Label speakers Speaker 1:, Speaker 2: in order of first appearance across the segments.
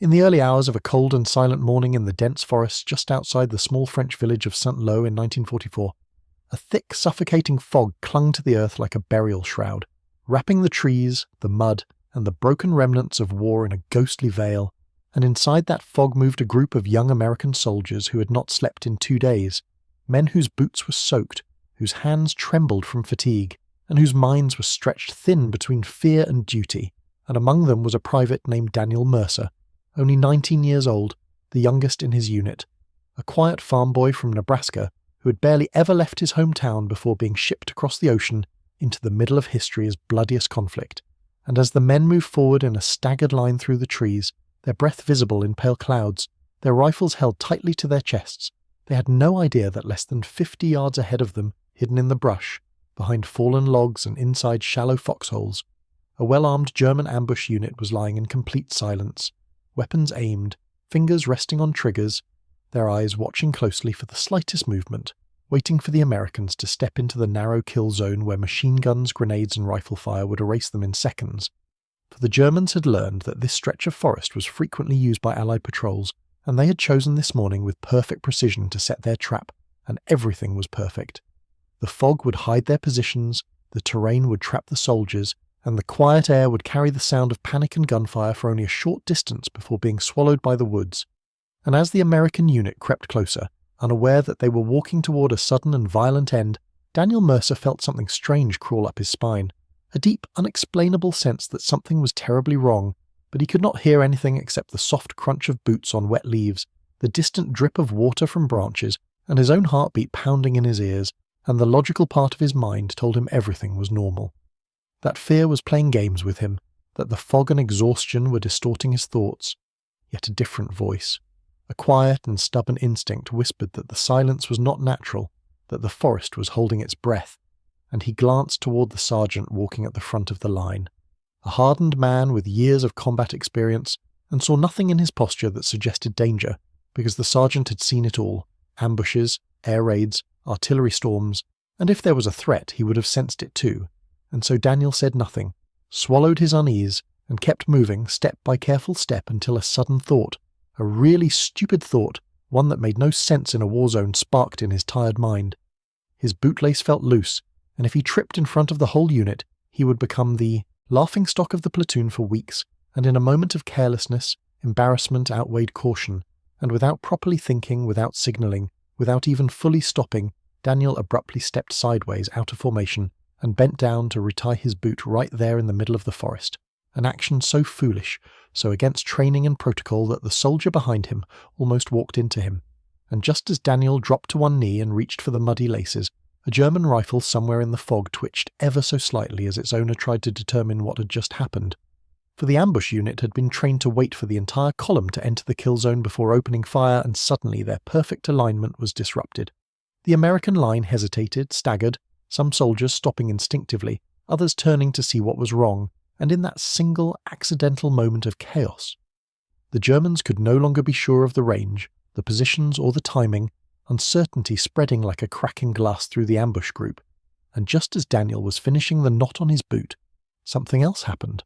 Speaker 1: In the early hours of a cold and silent morning in the dense forest just outside the small French village of Saint-Lô in 1944, a thick, suffocating fog clung to the earth like a burial shroud, wrapping the trees, the mud, and the broken remnants of war in a ghostly veil, and inside that fog moved a group of young American soldiers who had not slept in 2 days, men whose boots were soaked, whose hands trembled from fatigue, and whose minds were stretched thin between fear and duty, and among them was a private named Daniel Mercer, only 19 years old, the youngest in his unit, a quiet farm boy from Nebraska who had barely ever left his hometown before being shipped across the ocean into the middle of history's bloodiest conflict. And as the men moved forward in a staggered line through the trees, their breath visible in pale clouds, their rifles held tightly to their chests, they had no idea that less than 50 yards ahead of them, hidden in the brush, behind fallen logs and inside shallow foxholes, a well-armed German ambush unit was lying in complete silence, weapons aimed, fingers resting on triggers, their eyes watching closely for the slightest movement, waiting for the Americans to step into the narrow kill zone where machine guns, grenades and rifle fire would erase them in seconds. For the Germans had learned that this stretch of forest was frequently used by Allied patrols, and they had chosen this morning with perfect precision to set their trap, and everything was perfect. The fog would hide their positions, the terrain would trap the soldiers, and the quiet air would carry the sound of panic and gunfire for only a short distance before being swallowed by the woods. And as the American unit crept closer, unaware that they were walking toward a sudden and violent end, Daniel Mercer felt something strange crawl up his spine, a deep, unexplainable sense that something was terribly wrong, but he could not hear anything except the soft crunch of boots on wet leaves, the distant drip of water from branches, and his own heartbeat pounding in his ears, and the logical part of his mind told him everything was normal. That fear was playing games with him, that the fog and exhaustion were distorting his thoughts, yet a different voice. A quiet and stubborn instinct whispered that the silence was not natural, that the forest was holding its breath, and he glanced toward the sergeant walking at the front of the line, a hardened man with years of combat experience, and saw nothing in his posture that suggested danger, because the sergeant had seen it all, ambushes, air raids, artillery storms, and if there was a threat he would have sensed it too, and so Daniel said nothing, swallowed his unease, and kept moving step by careful step until a sudden thought, a really stupid thought, one that made no sense in a war zone, sparked in his tired mind. His bootlace felt loose, and if he tripped in front of the whole unit, he would become the laughingstock of the platoon for weeks, and in a moment of carelessness, embarrassment outweighed caution, and without properly thinking, without signalling, without even fully stopping, Daniel abruptly stepped sideways out of formation and bent down to retie his boot right there in the middle of the forest, an action so foolish, so against training and protocol that the soldier behind him almost walked into him, and just as Daniel dropped to one knee and reached for the muddy laces, a German rifle somewhere in the fog twitched ever so slightly as its owner tried to determine what had just happened. For the ambush unit had been trained to wait for the entire column to enter the kill zone before opening fire, and suddenly their perfect alignment was disrupted. The American line hesitated, staggered, some soldiers stopping instinctively, others turning to see what was wrong, and in that single, accidental moment of chaos, the Germans could no longer be sure of the range, the positions or the timing, uncertainty spreading like a crack in glass through the ambush group, and just as Daniel was finishing the knot on his boot, something else happened.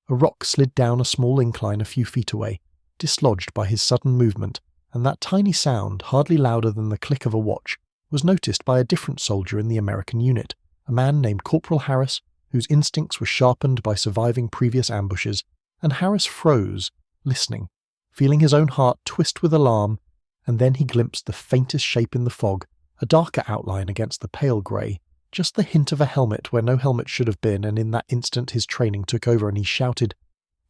Speaker 1: A rock slid down a small incline a few feet away, dislodged by his sudden movement, and that tiny sound, hardly louder than the click of a watch, was noticed by a different soldier in the American unit, a man named Corporal Harris, whose instincts were sharpened by surviving previous ambushes, and Harris froze, listening, feeling his own heart twist with alarm, and then he glimpsed the faintest shape in the fog, a darker outline against the pale grey, just the hint of a helmet where no helmet should have been, and in that instant his training took over and he shouted,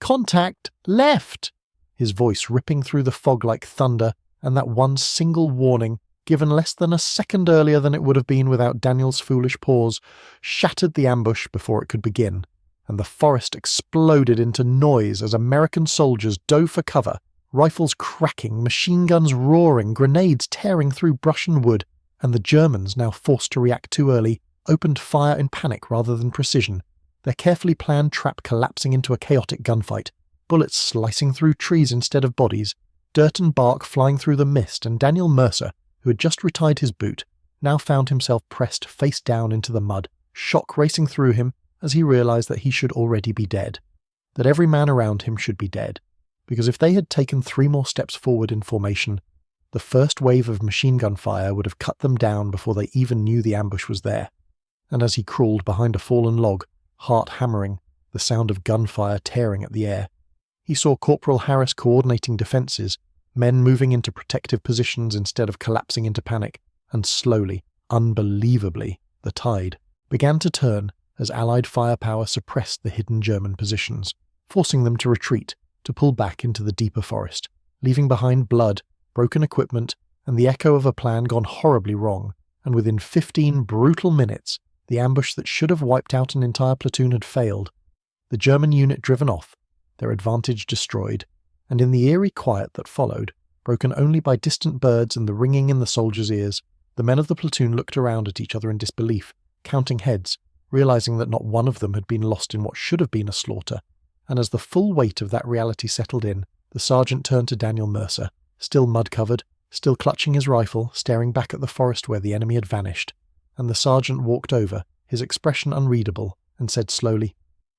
Speaker 1: "Contact! Left!" His voice ripping through the fog like thunder, and that one single warning, given less than a second earlier than it would have been without Daniel's foolish pause, shattered the ambush before it could begin, and the forest exploded into noise as American soldiers dove for cover, rifles cracking, machine guns roaring, grenades tearing through brush and wood, and the Germans, now forced to react too early, opened fire in panic rather than precision, their carefully planned trap collapsing into a chaotic gunfight, bullets slicing through trees instead of bodies, dirt and bark flying through the mist, and Daniel Mercer, who had just retied his boot, now found himself pressed face down into the mud, shock racing through him as he realized that he should already be dead, that every man around him should be dead, because if they had taken 3 more steps forward in formation, the first wave of machine gun fire would have cut them down before they even knew the ambush was there. And as he crawled behind a fallen log, heart hammering, the sound of gunfire tearing at the air, he saw Corporal Harris coordinating defences, men moving into protective positions instead of collapsing into panic, and slowly, unbelievably, the tide began to turn as Allied firepower suppressed the hidden German positions, forcing them to retreat, to pull back into the deeper forest, leaving behind blood, broken equipment, and the echo of a plan gone horribly wrong, and within 15 brutal minutes, the ambush that should have wiped out an entire platoon had failed, the German unit driven off, their advantage destroyed, and in the eerie quiet that followed, broken only by distant birds and the ringing in the soldiers' ears, the men of the platoon looked around at each other in disbelief, counting heads, realizing that not one of them had been lost in what should have been a slaughter, and as the full weight of that reality settled in, the sergeant turned to Daniel Mercer, still mud-covered, still clutching his rifle, staring back at the forest where the enemy had vanished, and the sergeant walked over, his expression unreadable, and said slowly,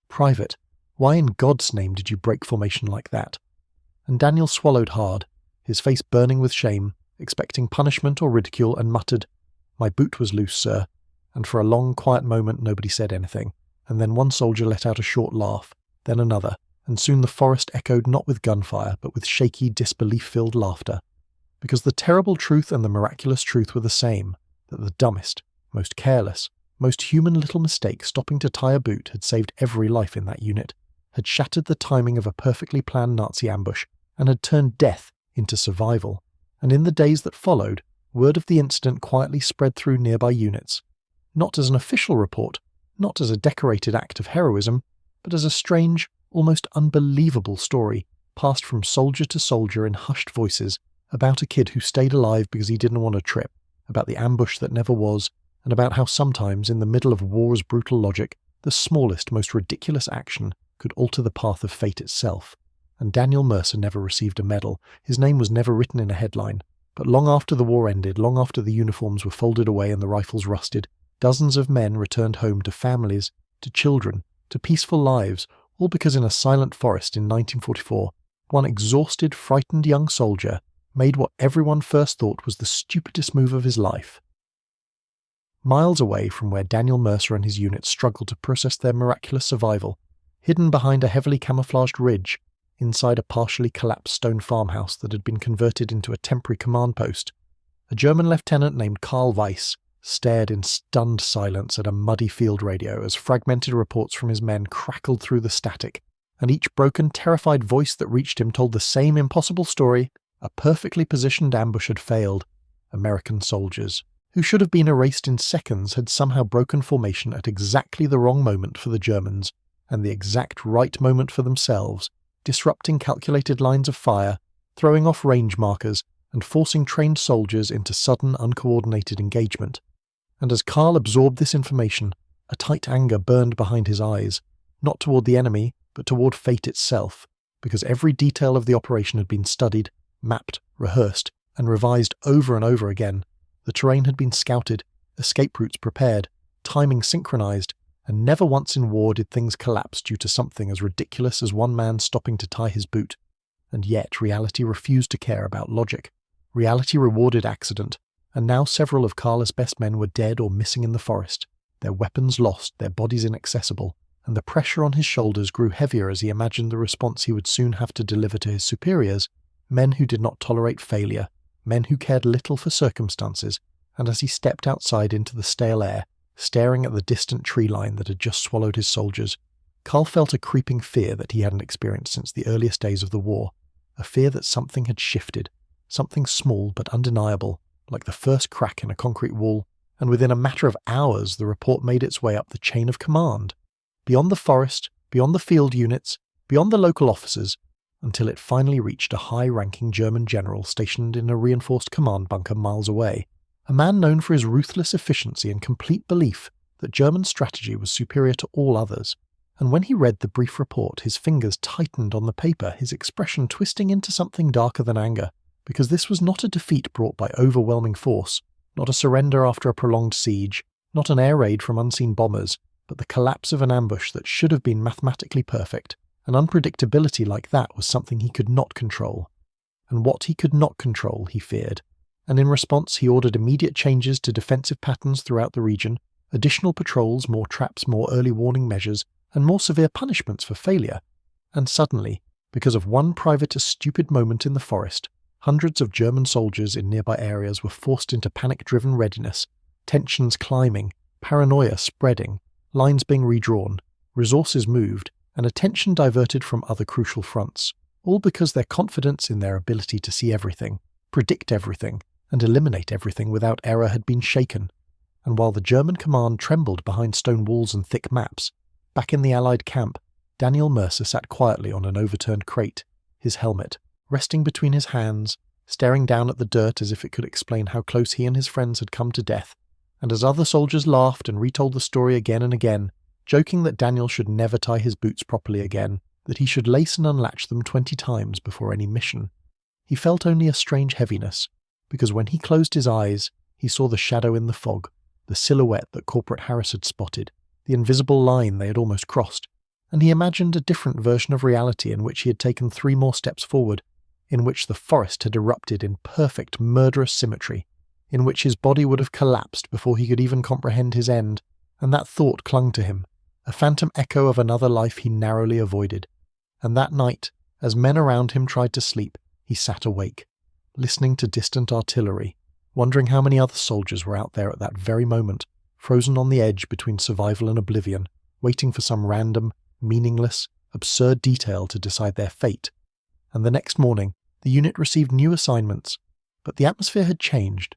Speaker 1: "Private, why in God's name did you break formation like that?" And Daniel swallowed hard, his face burning with shame, expecting punishment or ridicule, and muttered, "My boot was loose, sir," and for a long, quiet moment nobody said anything, and then one soldier let out a short laugh, then another, and soon the forest echoed not with gunfire, but with shaky, disbelief-filled laughter. Because the terrible truth and the miraculous truth were the same, that the dumbest, most careless, most human little mistake stopping to tie a boot had saved every life in that unit, had shattered the timing of a perfectly planned Nazi ambush, and had turned death into survival. And in the days that followed, word of the incident quietly spread through nearby units, not as an official report, not as a decorated act of heroism, but as a strange, almost unbelievable story, passed from soldier to soldier in hushed voices, about a kid who stayed alive because he didn't want to trip, about the ambush that never was, and about how sometimes, in the middle of war's brutal logic, the smallest, most ridiculous action could alter the path of fate itself. And Daniel Mercer never received a medal, his name was never written in a headline, but long after the war ended, long after the uniforms were folded away and the rifles rusted, dozens of men returned home to families, to children, to peaceful lives, all because in a silent forest in 1944, one exhausted, frightened young soldier made what everyone first thought was the stupidest move of his life. Miles away from where Daniel Mercer and his unit struggled to process their miraculous survival, hidden behind a heavily camouflaged ridge, inside a partially collapsed stone farmhouse that had been converted into a temporary command post, a German lieutenant named Karl Weiss stared in stunned silence at a muddy field radio as fragmented reports from his men crackled through the static, and each broken, terrified voice that reached him told the same impossible story: a perfectly positioned ambush had failed. American soldiers, who should have been erased in seconds, had somehow broken formation at exactly the wrong moment for the Germans, and the exact right moment for themselves, disrupting calculated lines of fire, throwing off range markers, and forcing trained soldiers into sudden, uncoordinated engagement. And as Karl absorbed this information, a tight anger burned behind his eyes, not toward the enemy, but toward fate itself, because every detail of the operation had been studied, mapped, rehearsed, and revised over and over again. The terrain had been scouted, escape routes prepared, timing synchronized, and never once in war did things collapse due to something as ridiculous as one man stopping to tie his boot. And yet reality refused to care about logic. Reality rewarded accident, and now several of Karl's best men were dead or missing in the forest, their weapons lost, their bodies inaccessible, and the pressure on his shoulders grew heavier as he imagined the response he would soon have to deliver to his superiors, men who did not tolerate failure, men who cared little for circumstances, and as he stepped outside into the stale air, staring at the distant tree line that had just swallowed his soldiers, Karl felt a creeping fear that he hadn't experienced since the earliest days of the war, a fear that something had shifted, something small but undeniable, like the first crack in a concrete wall, and within a matter of hours the report made its way up the chain of command, beyond the forest, beyond the field units, beyond the local officers, until it finally reached a high-ranking German general stationed in a reinforced command bunker miles away, a man known for his ruthless efficiency and complete belief that German strategy was superior to all others. And when he read the brief report, his fingers tightened on the paper, his expression twisting into something darker than anger, because this was not a defeat brought by overwhelming force, not a surrender after a prolonged siege, not an air raid from unseen bombers, but the collapse of an ambush that should have been mathematically perfect, An unpredictability like that was something he could not control. And what he could not control, he feared. And in response, he ordered immediate changes to defensive patterns throughout the region, additional patrols, more traps, more early warning measures, and more severe punishments for failure. And suddenly, because of one private stupid moment in the forest, hundreds of German soldiers in nearby areas were forced into panic-driven readiness, tensions climbing, paranoia spreading, lines being redrawn, resources moved, and attention diverted from other crucial fronts, all because their confidence in their ability to see everything, predict everything, and eliminate everything without error had been shaken. And while the German command trembled behind stone walls and thick maps, back in the Allied camp, Daniel Mercer sat quietly on an overturned crate, his helmet resting between his hands, staring down at the dirt as if it could explain how close he and his friends had come to death. And as other soldiers laughed and retold the story again and again, joking that Daniel should never tie his boots properly again, that he should lace and unlatch them 20 times before any mission, he felt only a strange heaviness, because when he closed his eyes, he saw the shadow in the fog, the silhouette that Corporal Harris had spotted, the invisible line they had almost crossed, and he imagined a different version of reality in which he had taken 3 more steps forward, in which the forest had erupted in perfect murderous symmetry, in which his body would have collapsed before he could even comprehend his end, and that thought clung to him, a phantom echo of another life he narrowly avoided. And that night, as men around him tried to sleep, he sat awake, listening to distant artillery, wondering how many other soldiers were out there at that very moment, frozen on the edge between survival and oblivion, waiting for some random, meaningless, absurd detail to decide their fate. And the next morning, the unit received new assignments, but the atmosphere had changed.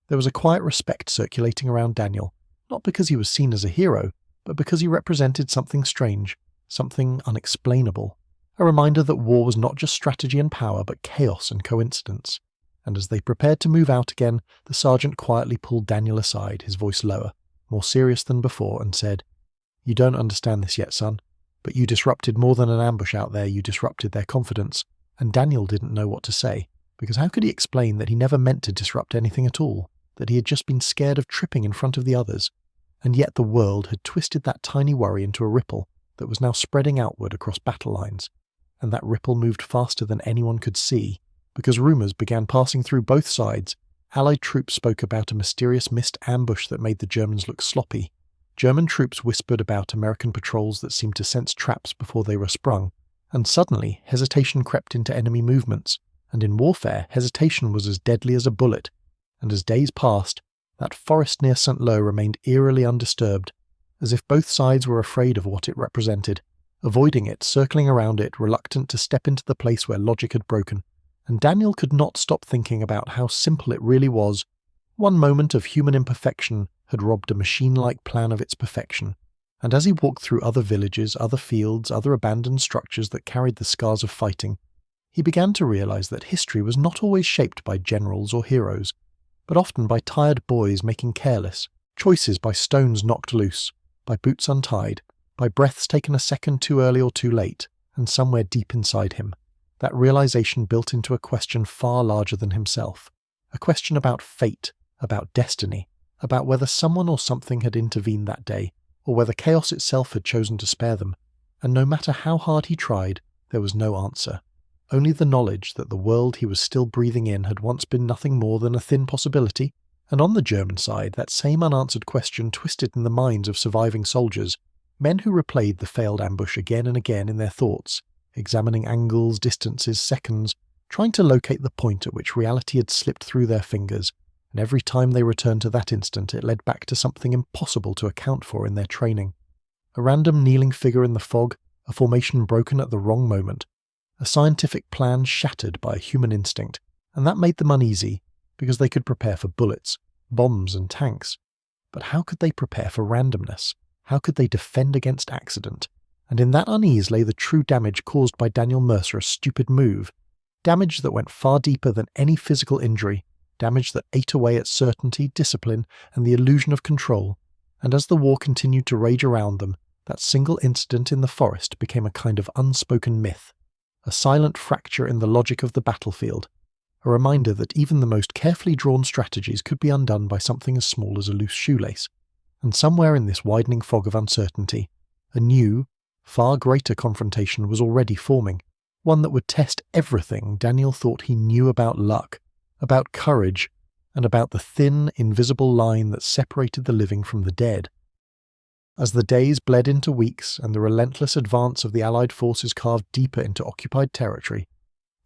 Speaker 1: There was a quiet respect circulating around Daniel, not because he was seen as a hero, but because he represented something strange, something unexplainable, a reminder that war was not just strategy and power, but chaos and coincidence. And as they prepared to move out again, the sergeant quietly pulled Daniel aside, his voice lower, more serious than before, and said, "You don't understand this yet, son, but you disrupted more than an ambush out there, you disrupted their confidence." And Daniel didn't know what to say, because how could he explain that he never meant to disrupt anything at all, that he had just been scared of tripping in front of the others, and yet the world had twisted that tiny worry into a ripple that was now spreading outward across battle lines, and that ripple moved faster than anyone could see, because rumours began passing through both sides. Allied troops spoke about a mysterious missed ambush that made the Germans look sloppy. German troops whispered about American patrols that seemed to sense traps before they were sprung, and suddenly hesitation crept into enemy movements, and in warfare hesitation was as deadly as a bullet, and as days passed, that forest near St. Lo remained eerily undisturbed, as if both sides were afraid of what it represented, avoiding it, circling around it, reluctant to step into the place where logic had broken. And Daniel could not stop thinking about how simple it really was. One moment of human imperfection had robbed a machine-like plan of its perfection. And as he walked through other villages, other fields, other abandoned structures that carried the scars of fighting, he began to realize that history was not always shaped by generals or heroes, but often by tired boys making careless choices, by stones knocked loose, by boots untied, by breaths taken a second too early or too late, and somewhere deep inside him, that realization built into a question far larger than himself, a question about fate, about destiny, about whether someone or something had intervened that day, or whether chaos itself had chosen to spare them, and no matter how hard he tried, there was no answer. Only the knowledge that the world he was still breathing in had once been nothing more than a thin possibility, and on the German side that same unanswered question twisted in the minds of surviving soldiers, men who replayed the failed ambush again and again in their thoughts, examining angles, distances, seconds, trying to locate the point at which reality had slipped through their fingers, and every time they returned to that instant it led back to something impossible to account for in their training. A random kneeling figure in the fog, a formation broken at the wrong moment, a scientific plan shattered by a human instinct, and that made them uneasy, because they could prepare for bullets, bombs and tanks. But how could they prepare for randomness? How could they defend against accident? And in that unease lay the true damage caused by Daniel Mercer's stupid move, damage that went far deeper than any physical injury, damage that ate away at certainty, discipline, and the illusion of control. And as the war continued to rage around them, that single incident in the forest became a kind of unspoken myth, a silent fracture in the logic of the battlefield, a reminder that even the most carefully drawn strategies could be undone by something as small as a loose shoelace. And somewhere in this widening fog of uncertainty, a new, Far greater confrontation was already forming, one that would test everything Daniel thought he knew about luck, about courage, and about the thin, invisible line that separated the living from the dead. As the days bled into weeks and the relentless advance of the Allied forces carved deeper into occupied territory,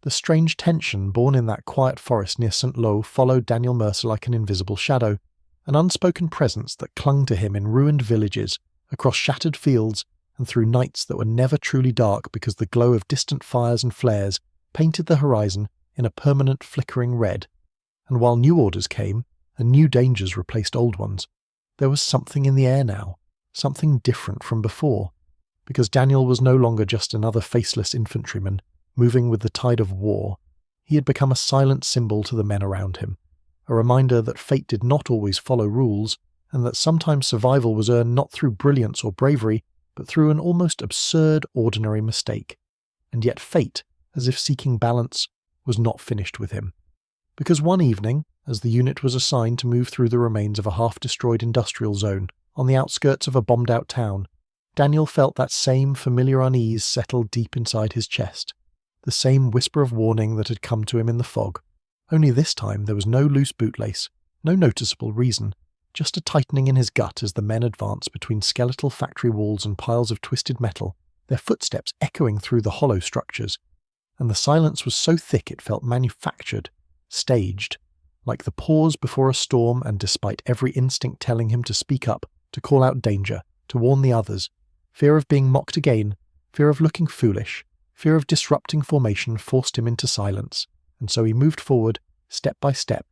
Speaker 1: the strange tension born in that quiet forest near St. Lo followed Daniel Mercer like an invisible shadow, an unspoken presence that clung to him in ruined villages, across shattered fields, and through nights that were never truly dark because the glow of distant fires and flares painted the horizon in a permanent flickering red. And while new orders came, and new dangers replaced old ones, there was something in the air now, something different from before, because Daniel was no longer just another faceless infantryman, moving with the tide of war. He had become a silent symbol to the men around him, a reminder that fate did not always follow rules, and that sometimes survival was earned not through brilliance or bravery, but through an almost absurd, ordinary mistake. And yet fate, as if seeking balance, was not finished with him. Because one evening, as the unit was assigned to move through the remains of a half-destroyed industrial zone on the outskirts of a bombed-out town, Daniel felt that same familiar unease settle deep inside his chest, the same whisper of warning that had come to him in the fog. Only this time there was no loose bootlace, no noticeable reason, just a tightening in his gut as the men advanced between skeletal factory walls and piles of twisted metal, their footsteps echoing through the hollow structures. And the silence was so thick it felt manufactured, staged, like the pause before a storm, and despite every instinct telling him to speak up, to call out danger, to warn the others, fear of being mocked again, fear of looking foolish, fear of disrupting formation forced him into silence, and so he moved forward, step by step,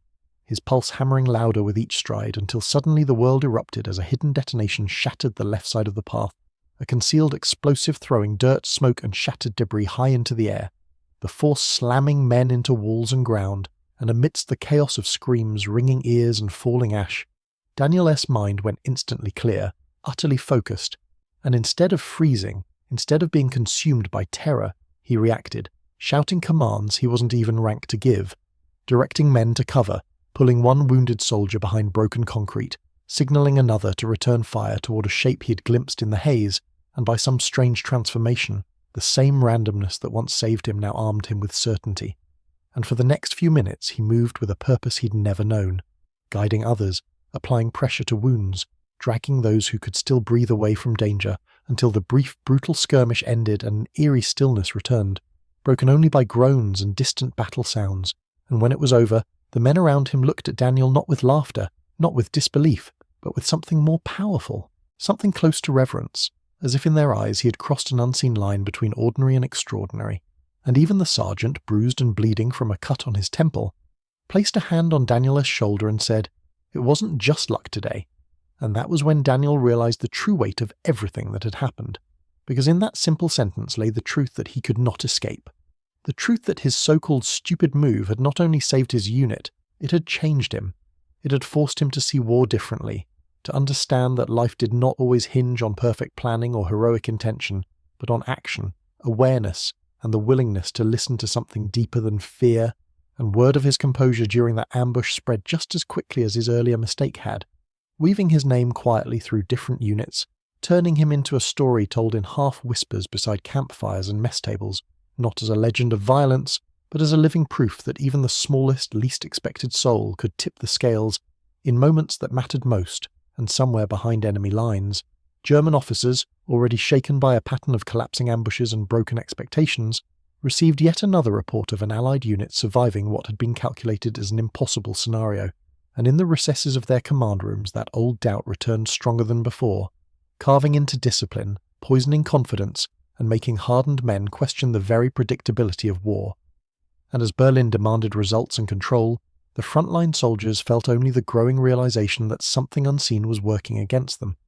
Speaker 1: his pulse hammering louder with each stride, until suddenly the world erupted as a hidden detonation shattered the left side of the path, a concealed explosive throwing dirt, smoke, and shattered debris high into the air, the force slamming men into walls and ground, and amidst the chaos of screams, ringing ears, and falling ash, Daniel S.'s mind went instantly clear, utterly focused, and instead of freezing, instead of being consumed by terror, he reacted, shouting commands he wasn't even ranked to give, directing men to cover, pulling one wounded soldier behind broken concrete, signalling another to return fire toward a shape he had glimpsed in the haze, and by some strange transformation, the same randomness that once saved him now armed him with certainty. And for the next few minutes he moved with a purpose he'd never known, guiding others, applying pressure to wounds, dragging those who could still breathe away from danger, until the brief, brutal skirmish ended and an eerie stillness returned, broken only by groans and distant battle sounds. And when it was over, the men around him looked at Daniel not with laughter, not with disbelief, but with something more powerful, something close to reverence, as if in their eyes he had crossed an unseen line between ordinary and extraordinary. And even the sergeant, bruised and bleeding from a cut on his temple, placed a hand on Daniel's shoulder and said, "It wasn't just luck today." And that was when Daniel realized the true weight of everything that had happened, because in that simple sentence lay the truth that he could not escape. The truth that his so-called stupid move had not only saved his unit, it had changed him. It had forced him to see war differently, to understand that life did not always hinge on perfect planning or heroic intention, but on action, awareness, and the willingness to listen to something deeper than fear. And word of his composure during that ambush spread just as quickly as his earlier mistake had, weaving his name quietly through different units, turning him into a story told in half-whispers beside campfires and mess tables, not as a legend of violence, but as a living proof that even the smallest, least expected soul could tip the scales in moments that mattered most, and somewhere behind enemy lines. German officers, already shaken by a pattern of collapsing ambushes and broken expectations, received yet another report of an Allied unit surviving what had been calculated as an impossible scenario, and in the recesses of their command rooms that old doubt returned stronger than before, carving into discipline, poisoning confidence, and making hardened men question the very predictability of war. And as Berlin demanded results and control, the frontline soldiers felt only the growing realization that something unseen was working against them,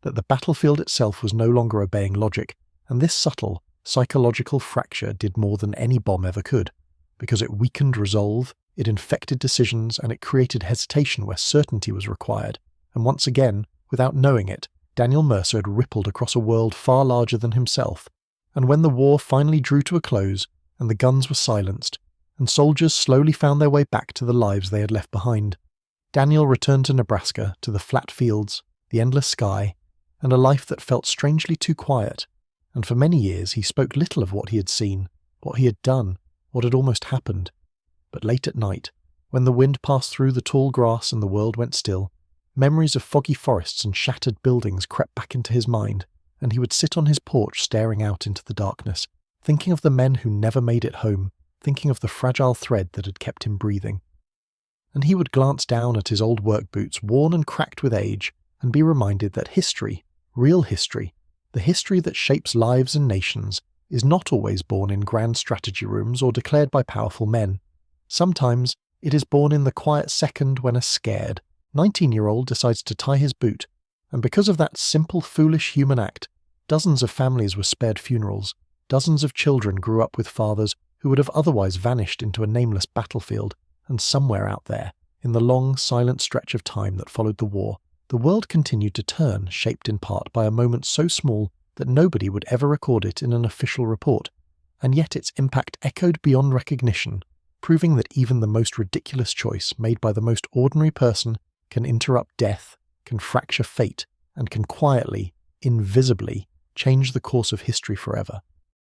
Speaker 1: that the battlefield itself was no longer obeying logic, and this subtle, psychological fracture did more than any bomb ever could, because it weakened resolve, it infected decisions, and it created hesitation where certainty was required. And once again, without knowing it, Daniel Mercer had rippled across a world far larger than himself. And when the war finally drew to a close, and the guns were silenced, and soldiers slowly found their way back to the lives they had left behind, Daniel returned to Nebraska, to the flat fields, the endless sky, and a life that felt strangely too quiet, and for many years he spoke little of what he had seen, what he had done, what had almost happened. But late at night, when the wind passed through the tall grass and the world went still, memories of foggy forests and shattered buildings crept back into his mind, and he would sit on his porch staring out into the darkness, thinking of the men who never made it home, thinking of the fragile thread that had kept him breathing. And he would glance down at his old work boots, worn and cracked with age, and be reminded that history, real history, the history that shapes lives and nations, is not always born in grand strategy rooms or declared by powerful men. Sometimes it is born in the quiet second when a scared 19-year-old decides to tie his boot, and because of that simple, foolish human act, dozens of families were spared funerals, dozens of children grew up with fathers who would have otherwise vanished into a nameless battlefield, and somewhere out there, in the long, silent stretch of time that followed the war, the world continued to turn, shaped in part by a moment so small that nobody would ever record it in an official report, and yet its impact echoed beyond recognition, proving that even the most ridiculous choice made by the most ordinary person can interrupt death, can fracture fate, and can quietly, invisibly, change the course of history forever.